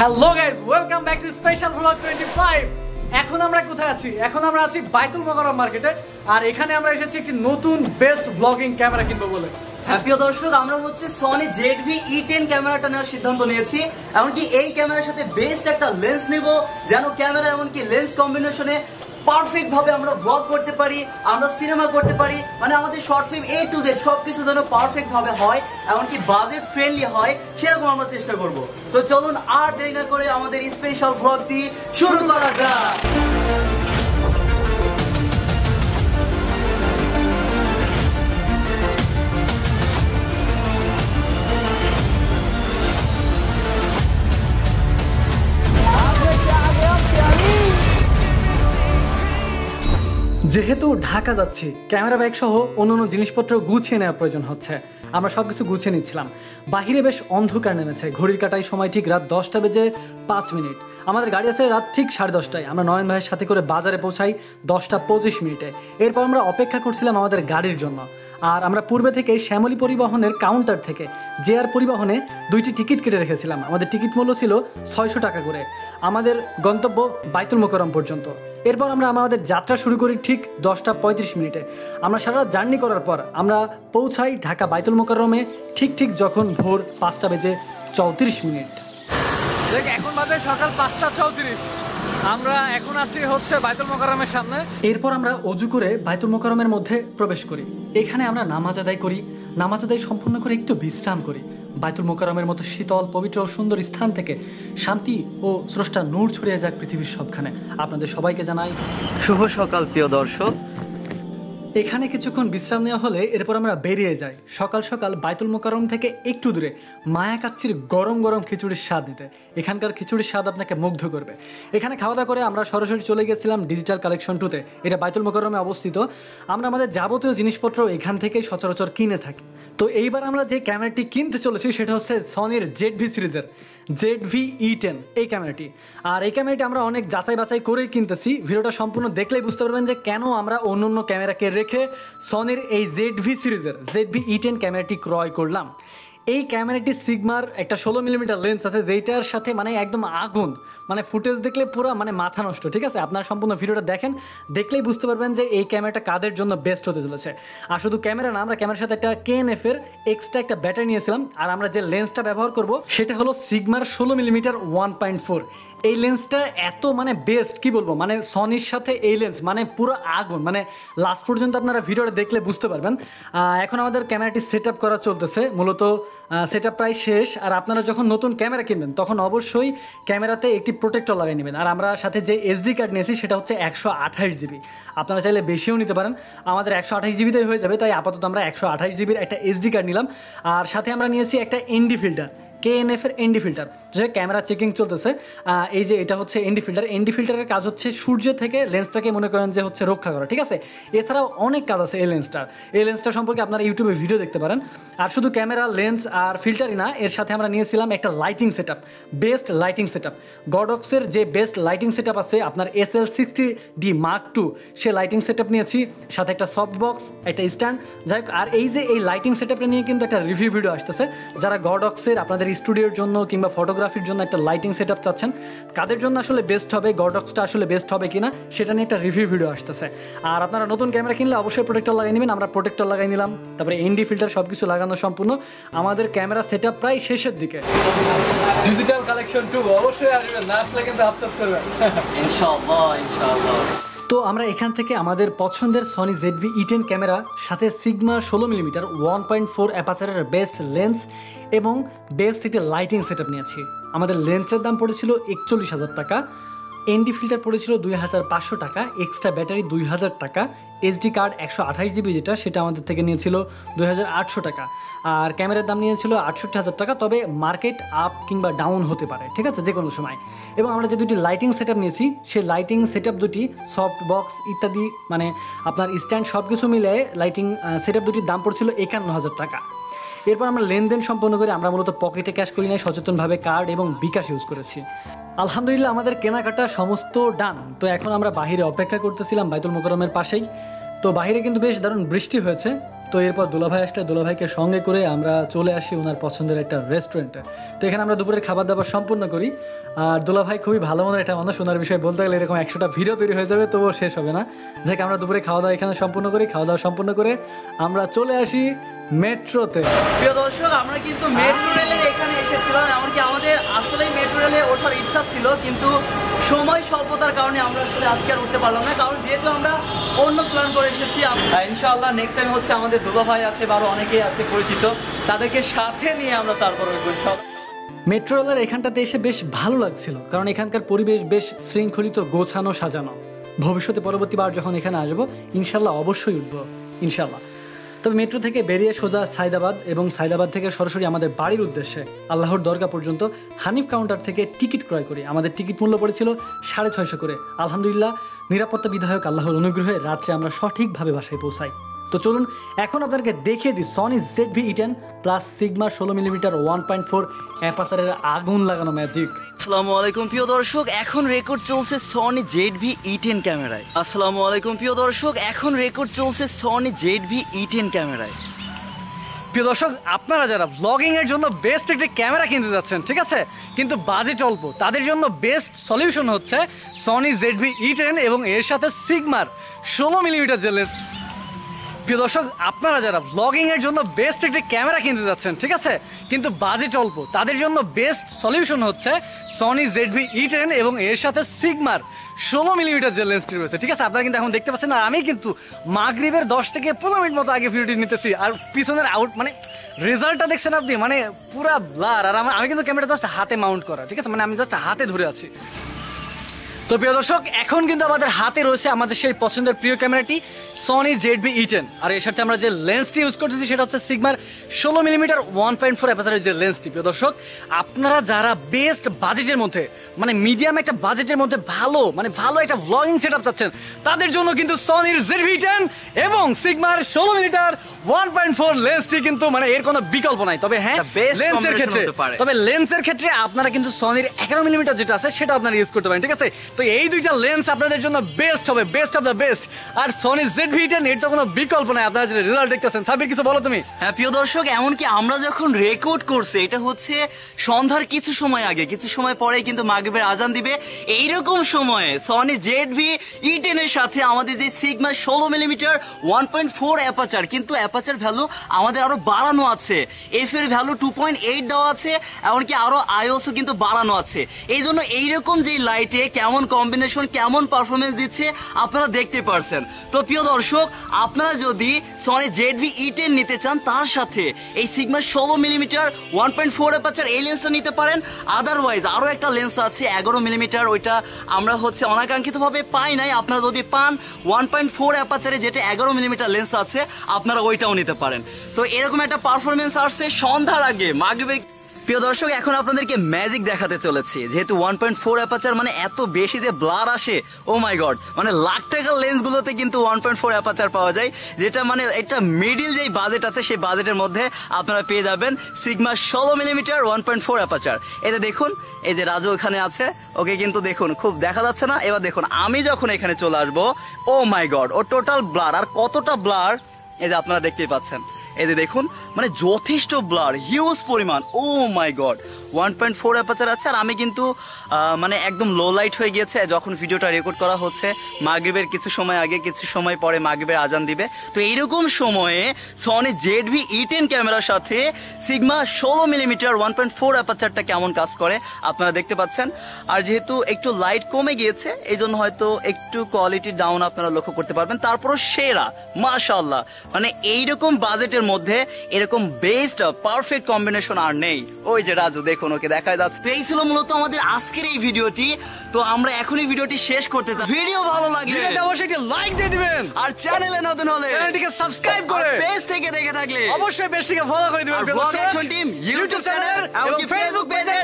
Hello guys, welcome back to special blog 25। এখন আমরা কোথায় আছি? এখন আমরা আছি বাইতুল মোকাররম মার্কেটে। আর এখানে আমরা এসেছি একটি নতুন বেস্ট ব্লগিং ক্যামেরা কিনবো বলে। প্রিয় দর্শক, আমরা হচ্ছে সনি ZV-E10 ক্যামেরাটা নেওয়ার সিদ্ধান্ত নিয়েছি। এমনকি এই ক্যামেরার সাথে বেস্ট একটা লেন্স নেব, যেন ক্যামেরা এমনকি লেন্স কম্বিনেশনে পারফেক্ট ভাবে আমরা ব্লগ করতে পারি, আমরা সিনেমা করতে পারি, মানে আমাদের short film A to Z সবকিছু যেন পারফেক্ট ভাবে হয়, এমনকি বাজেট ফ্রেন্ডলি হয়, সেরকম আমরা চেষ্টা করব। তো চলুন আর দেরি না করে আমাদের স্পেশাল ব্লগটি শুরু করা যাক। যেহেতু ঢাকা যাচ্ছি, ক্যামেরা ব্যাগ সহ অন্যান্য জিনিসপত্র গুছিয়ে নেওয়ার প্রয়োজন হচ্ছে। আমরা সব কিছু গুছিয়ে নিচ্ছিলাম। বাহিরে বেশ অন্ধকার নেমেছে, ঘড়ির কাটায় সময় ঠিক রাত 10:05। আমাদের গাড়ি আছে রাত ঠিক 10:30টায়। আমরা নয়ন ভাইয়ের সাথে করে বাজারে পৌঁছাই 10:25। এরপর আমরা অপেক্ষা করছিলাম আমাদের গাড়ির জন্য। আর আমরা পূর্বে থেকে শ্যামলী পরিবহনের কাউন্টার থেকে JR পরিবহনে 2টি টিকিট কেটে রেখেছিলাম। আমাদের টিকিট মূল্য ছিল 600 টাকা করে, আমাদের গন্তব্য বাইতুল মোকাররম পর্যন্ত। এরপর আমরা আমাদের যাত্রা শুরু করি ঠিক 10:35। আমরা সারা রাত জার্নি করার পর আমরা পৌঁছাই ঢাকা বাইতুল মোকাররমে ঠিক যখন ভোর 5:34। দেখ, এখন বাজে সকাল 5:34। আমরা এখন আছি হচ্ছে বাইতুল মোকাররমের সামনে। এরপর আমরা অজু করে বাইতুল মোকাররমের মধ্যে প্রবেশ করি। এখানে আমরা নামাজ আদায় করি। নামাজ আদায় সম্পূর্ণ করে একটু বিশ্রাম করি। বাইতুল মোকাররমের মতো শীতল, পবিত্র ও সুন্দর স্থান থেকে শান্তি ও স্রষ্টার নূর ছড়িয়ে যাক পৃথিবীর সবখানে। আপনাদের সবাইকে জানাই শুভ সকাল প্রিয় দর্শক। এখানে কিছুক্ষণ বিশ্রাম নেওয়া হলে এরপর আমরা বেরিয়ে যাই সকাল সকাল বাইতুল মোকাররম থেকে একটু দূরে মায়া কাচ্চির গরম গরম খিচুড়ির স্বাদ নিতে। এখানকার খিচুড়ির স্বাদ আপনাকে মুগ্ধ করবে। এখানে খাওয়া দাওয়া করে আমরা সরাসরি চলে গেছিলাম ডিজিটাল কালেকশন 2-তে। এটা বাইতুল মোকাররমে অবস্থিত। আমরা আমাদের যাবতীয় জিনিসপত্র এখান থেকেই সচরাচর কিনে থাকি। তো এইবার আমরা যে ক্যামেরাটি কিনতে চলেছি সেটা হচ্ছে সনির ZV সিরিজের ZV-E10 এই ক্যামেরাটি। আর এই ক্যামেরাটি আমরা অনেক যাচাই বাছাই করেই কিনতেছি। ভিডিওটা সম্পূর্ণ দেখলেই বুঝতে পারবেন যে কেন আমরা অন্য ক্যামেরাকে রেখে সনির এই ZV সিরিজের ZV-E10 ক্যামেরাটি ক্রয় করলাম। এই ক্যামেরাটি সিগমার একটা 16mm লেন্স আছে, যেইটার সাথে মানে একদম আগুন, মানে ফুটেজ দেখলে পুরো মানে মাথা নষ্ট। ঠিক আছে, আপনারা সম্পূর্ণ ভিডিওটা দেখেন, দেখলেই বুঝতে পারবেন যে এই ক্যামেরাটা কাদের জন্য বেস্ট হতে চলেছে। আর শুধু ক্যামেরা না, আমরা ক্যামেরার সাথে একটা KNF এর এক্সট্রা একটা ব্যাটারি নিয়েছিলাম। আর আমরা যে লেন্সটা ব্যবহার করব সেটা হলো সিগমার 16mm 1.4। এই লেন্সটা এত মানে বেস্ট, কি বলবো, মানে সনির সাথে এই লেন্স মানে পুরো আগুন। মানে লাস্ট পর্যন্ত আপনারা ভিডিওটা দেখলে বুঝতে পারবেন। এখন আমাদের ক্যামেরাটি সেট আপ করা চলতেছে, মূলত সেট আপ প্রায় শেষ। আর আপনারা যখন নতুন ক্যামেরা কিনবেন তখন অবশ্যই ক্যামেরাতে একটি প্রোটেক্টর লাগিয়ে নেবেন। আর আমরা সাথে যে SD কার্ড নিয়েছি সেটা হচ্ছে 128 GB। আপনারা চাইলে বেশিও নিতে পারেন, আমাদের 128 GBতেই হয়ে যাবে। তাই আপাতত আমরা 128 GBর একটা SD কার্ড নিলাম। আর সাথে আমরা নিয়েছি একটা ND ফিল্টার, KNF এর ND ফিল্টার। যে ক্যামেরা চেকিং চলতেছে, এই যে এটা হচ্ছে ND ফিল্টার। ND ফিল্টারের কাজ হচ্ছে সূর্য থেকে লেন্সটাকে মনে করেন যে হচ্ছে রক্ষা করা। ঠিক আছে, এছাড়াও অনেক কাজ আছে এই লেন্সটার। এই লেন্সটা সম্পর্কে আপনারা ইউটিউবে ভিডিও দেখতে পারেন। আর শুধু ক্যামেরা, লেন্স আর ফিল্টারই না, এর সাথে আমরা নিয়েছিলাম একটা lighting set up, best lighting set up. গডক্সের যে বেস্ট লাইটিং সেট আপ আছে আপনার SL60D Mark II, সে লাইটিং সেট আপ নিয়েছি, সাথে একটা সফট বক্স, একটা স্ট্যান্ড। যাই হোক, আর এই যে এই লাইটিং সেট আপটা নিয়ে কিন্তু একটা রিভিউ ভিডিও আসতেছে। যারা গডক্সের আপনাদের স্টুডিওর জন্য কিংবা ফটোগ্রাফির জন্য একটা লাইটিং সেট আপ চাচ্ছেন, কাদের জন্য আসলে বেস্ট হবে, গডক্সটা আসলে বেস্ট হবে কিনা সেটা নিয়ে একটা রিভিউ ভিডিও আসতেছে। আর আপনারা নতুন ক্যামেরা কিনলে অবশ্যই প্রোটেক্টর লাগাই নেবেন। আমরা প্রোটেক্টর লাগাই নিলাম, তারপরে ND ফিল্টার, সব কিছু লাগানো সম্পূর্ণ। আমাদের ক্যামেরা সেট আপ প্রায় শেষের দিকে। ডিজিটাল কালেকশন 2 অবশ্যই আসবেন, না আসলে কিন্তু আফসোস করবেন। ইনশাআল্লাহ ইনশাআল্লাহ। তো আমরা এখান থেকে আমাদের পছন্দের সনি ZV-E10 ক্যামেরা, সাথে সিগমা 16mm 1.4 অ্যাপাচারের বেস্ট লেন্স এবং বেস্ট একটি লাইটিং সেট আপ নিয়েছি। আমাদের লেন্সের দাম পড়েছিল 41,000 টাকা, ND ফিল্টার পড়েছিল 2,500 টাকা, এক্সট্রা ব্যাটারি 2,000 টাকা, SD কার্ড 128 GB যেটা, সেটা আমাদের থেকে নিয়েছিল 2,800 টাকা। আর ক্যামেরার দাম নিয়েছিল 68,000 টাকা। তবে মার্কেট আপ কিংবা ডাউন হতে পারে, ঠিক আছে, যে কোনো সময়। এবং আমরা যে দুটি লাইটিং সেট আপ নিয়েছি, সেই লাইটিং সেট আপ দুটি, সফট বক্স ইত্যাদি, মানে আপনার স্ট্যান্ড সব কিছু মিলে লাইটিং সেট আপ দুটির দাম পড়ছিল 51,000 টাকা। এরপর আমরা লেনদেন সম্পন্ন করে আমরা মূলত পকেটে ক্যাশ করি নাই, সচেতনভাবে কার্ড এবং বিকাশ ইউজ করেছি। আলহামদুলিল্লাহ আমাদের কেনাকাটা সমস্ত ডান। তো এখন আমরা বাহিরে অপেক্ষা করতেছিলাম বাইতুল মোকাররমের পাশেই। তো বাহিরে কিন্তু বেশ দারুণ বৃষ্টি হয়েছে। তো এরপর দুলাভাই আসলে দুলাভাইকে সঙ্গে করে আমরা চলে আসি ওনার পছন্দের একটা রেস্টুরেন্টে। তো এখানে আমরা দুপুরের খাবার দাবার সম্পূর্ণ করি। আর দুলাভাই খুবই ভালো মনের একটা মানুষ, ওনার বিষয়ে বলতে গেলে এরকম 100টা ভিডিও তৈরি হয়ে যাবে, তবুও শেষ হবে না। যাক, আমরা দুপুরে খাওয়া দাওয়া এখানে সম্পূর্ণ করি। খাওয়া দাওয়া সম্পূর্ণ করে আমরা চলে আসি মেট্রোতে। প্রিয় দর্শক, আমরা কিন্তু মেট্রো রেলের এখানে এসেছিলাম, এমনকি আমাদের আসলেই মেট্রো রেলে ওঠার ইচ্ছা ছিল, কিন্তু সময় স্বল্পতার কারণে আমরা আসলে আজকে আর উঠতে পারলাম না, কারণ যেহেতু আমরা অন্য প্ল্যান করে এসেছি। ইনশাআল্লাহ নেক্সট টাইম হচ্ছে আমাদের দুলা ভাই আছে বা আরো অনেকেই আছে পরিচিত, তাদেরকে সাথে নিয়ে আমরা তারপর মেট্রো রেলের এখানটাতে এসে বেশ ভালো লাগছিল, কারণ এখানকার পরিবেশ বেশ শৃঙ্খলিত, গোছানো, সাজানো। ভবিষ্যতে পরবর্তীবার যখন এখানে আসবো ইনশাল্লাহ অবশ্যই উঠবো ইনশাল্লাহ। তবে মেট্রো থেকে বেরিয়ে সোজা সাইদাবাদ, এবং সাইদাবাদ থেকে সরাসরি আমাদের বাড়ির উদ্দেশ্যে আল্লাহর দরগা পর্যন্ত হানিফ কাউন্টার থেকে টিকিট ক্রয় করি। আমাদের টিকিট মূল্য পড়েছিল 650 করে। আলহামদুলিল্লাহ, নিরাপত্তা বিধায়ক আল্লাহর অনুগ্রহে রাত্রে আমরা সঠিকভাবে বাসায় পৌঁছাই। তো চলুন এখন আপনাদেরকে দেখিয়ে দিই Sony ZV-E10 plus sigma 16mm 1.4 অ্যাপাসারের আগুন লাগানো ম্যাজিক। আসসালামু আলাইকুম প্রিয় দর্শক, এখন রেকর্ড চলছে সনি ZV-E10 ক্যামেরায়। আসসালামু আলাইকুম প্রিয় দর্শক, এখন রেকর্ড চলছে সনি ZV-E10 ক্যামেরায়। প্রিয় দর্শক, আপনারা যারা ব্লগিং এর জন্য বেস্ট একটা ক্যামেরা কিনতে যাচ্ছেন, ঠিক আছে, কিন্তু বাজেট অল্প, তাদের জন্য বেস্ট সলিউশন হচ্ছে সনি ZV-E10 এবং এর সাথে সিগমার 16mm যে লেন্স। প্রিয় দর্শক, আপনারা যারা ব্লগিং এর জন্য বেস্ট একটা ক্যামেরা কিনতে যাচ্ছেন, ঠিক আছে, কিন্তু বাজেট অল্প, তাদের জন্য বেস্ট সলিউশন হচ্ছে সনি ZV-E10 এবং এর সাথে সিগমার 16mm যে লেন্সটি রয়েছে, ঠিক আছে। আপনারা কিন্তু এখন দেখতে পাচ্ছেন, আর আমি কিন্তু মাগরিবের 10 থেকে 15 মিনিট মতো আগে ভিডিওটি নিতেছি, আর পিছনের মানে রেজাল্টটা দেখছেন আপনি, মানে পুরা ব্লার। আর আমি কিন্তু ক্যামেরা জাস্ট হাতে মাউন্ট করা, ঠিক আছে, মানে আমি জাস্ট হাতে ধরে আছি। তো প্রিয় দর্শক, এখন কিন্তু আমাদের হাতে রয়েছে আমাদের সেই পছন্দের প্রিয় ক্যামেরাটি সনি ZV-E10, আর এর সাথে আমরা যে লেন্সটি ইউজ করতেছি সেটা হচ্ছে সিগমার 16mm 1.4 অ্যাপাসারের যে লেন্সটি। প্রিয় দর্শক, আপনারা যারা বেস্ট বাজেটের মধ্যে, মানে মিডিয়াম একটা বাজেটের মধ্যে ভালো একটা ভ্লগিং সেটআপ চাচ্ছেন, তাদের জন্য কিন্তু সনির ZV-E10 এবং সিগমার 16mm 1.4 লেন্সটি কিন্তু মানে এর কোনো বিকল্প নাই। তবে হ্যাঁ, লেন্সের ক্ষেত্রে আপনারা কিন্তু সনির 11mm যেটা আছে সেটা আপনারা ইউজ করতে পারেন, ঠিক আছে। তো এই দুইটা লেন্স আপনাদের জন্য বেস্ট হবে, বেস্ট অফ দ্য বেস্ট। আর সনি ZV-E10 এর তো কোনো বিকল্প নাই। আপনারা যে রেজাল্ট দেখতেছেন, সাবির কিছু বলো তুমি। হ্যাঁ প্রিয় দর্শক, এমনকি আমরা যখন রেকর্ড করছি এটা হচ্ছে সন্ধ্যার কিছু সময় আগে, কিছু সময় পরে কিন্তু মাগরিবের আজান দিবে, এইরকম সময়ে সনি ZV-E10 এর সাথে আমাদের যে সিগমা 16mm 1.4 অ্যাপাচার, কিন্তু অ্যাপাচার ভ্যালু আমাদের আরো বাড়ানো আছে, এফ এর ভ্যালু 2.8 দেওয়া আছে, এমনকি আরো আইওসও কিন্তু বাড়ানো আছে। এই জন্য এইরকম যে লাইটে কেমন কম্বিনেশন, কেমন পারফরমেন্স দিচ্ছে আপনারা দেখতে পারছেন। তো প্রিয় দর্শক, আপনারা যদি সনি ZV-E10 নিতে চান, তার সাথে এই সিগমা 16mm 1.4 অ্যাপাচার এই লেন্সটা নিতে পারেন। আদারওয়াইজ আরো একটা লেন্স আছে 11mm, ওইটা আমরা হচ্ছে অনাকাঙ্ক্ষিতভাবে পাই নাই। আপনারা যদি পান 1.4 অ্যাপাচারে যেটা 11mm লেন্স আছে, আপনারা ওইটাও নিতে পারেন। তো এরকম একটা পারফরমেন্স আসছে সন্ধ্যার আগে মাগরিবের। প্রিয় দর্শক, এখন আপনাদেরকে ম্যাজিক দেখাতে চলেছি। যেহেতু 1.4 অ্যাপাচার মানে এত বেশি যে ব্লার আসে, ও মাই গড, মানে লাখ টাকার লেন্সগুলোতে কিন্তু 1.4 অ্যাপাচার পাওয়া যায়, যেটা মানে একটা মিডিল যেই বাজেট আছে সেই বাজেটের মধ্যে আপনারা পেয়ে যাবেন সিগমা 16mm 1.4 অ্যাপাচার। এতে দেখুন, এই যে রাজু এখানে আছে, ওকে কিন্তু দেখুন খুব দেখা যাচ্ছে না। এবার দেখুন আমি যখন এখানে চলে আসবো, ও মাই গড, ও টোটাল ব্লার। আর কতটা ব্লার এই যে আপনারা দেখতেই পাচ্ছেন, এই যে দেখুন, মানে যথেষ্ট ব্লার, হিউজ পরিমাণ। ও মাই গড, 1.4 অ্যাপাচার আছে। আর আমি কিন্তু মানে একদম লো লাইট হয়ে গিয়েছে যখন ভিডিওটা রেকর্ড করা হচ্ছে, মাগরিবের কিছু সময় আগে, কিছু সময় পরে মাগরিবের আজান দিবে। তো এইরকম সময়ে সনি ZV-E10 ক্যামেরার সাথে সিগমা 16mm 1.4 অ্যাপাচারটা কেমন কাজ করে আপনারা দেখতে পাচ্ছেন। আর যেহেতু একটু লাইট কমে গিয়েছে, এই জন্য হয়তো একটু কোয়ালিটি ডাউন আপনারা লক্ষ্য করতে পারবেন, তারপরও সেরা, মাশাআল্লাহ। মানে এইরকম বাজেটের মধ্যে এরকম বেস্ট পারফেক্ট কম্বিনেশন আর নেই। ওই যে রাজু দেখুন, ওকে দেখা যাচ্ছে। এই ছিল মূলত আমাদের আজকের এই ভিডিওটি। তো আমরা এখনই ভিডিওটি শেষ করতে চাই। ভিডিও ভালো লাগলে অবশ্যই একটা লাইক দিয়ে দিবেন, আর চ্যানেলে নতুন হলে চ্যানেলটিকে সাবস্ক্রাইব করে, পেজ থেকে দেখে থাকলে অবশ্যই পেজটিকে ফলো করে দিবেন। Blog action team YouTube channel এবং ফেসবুক পেজে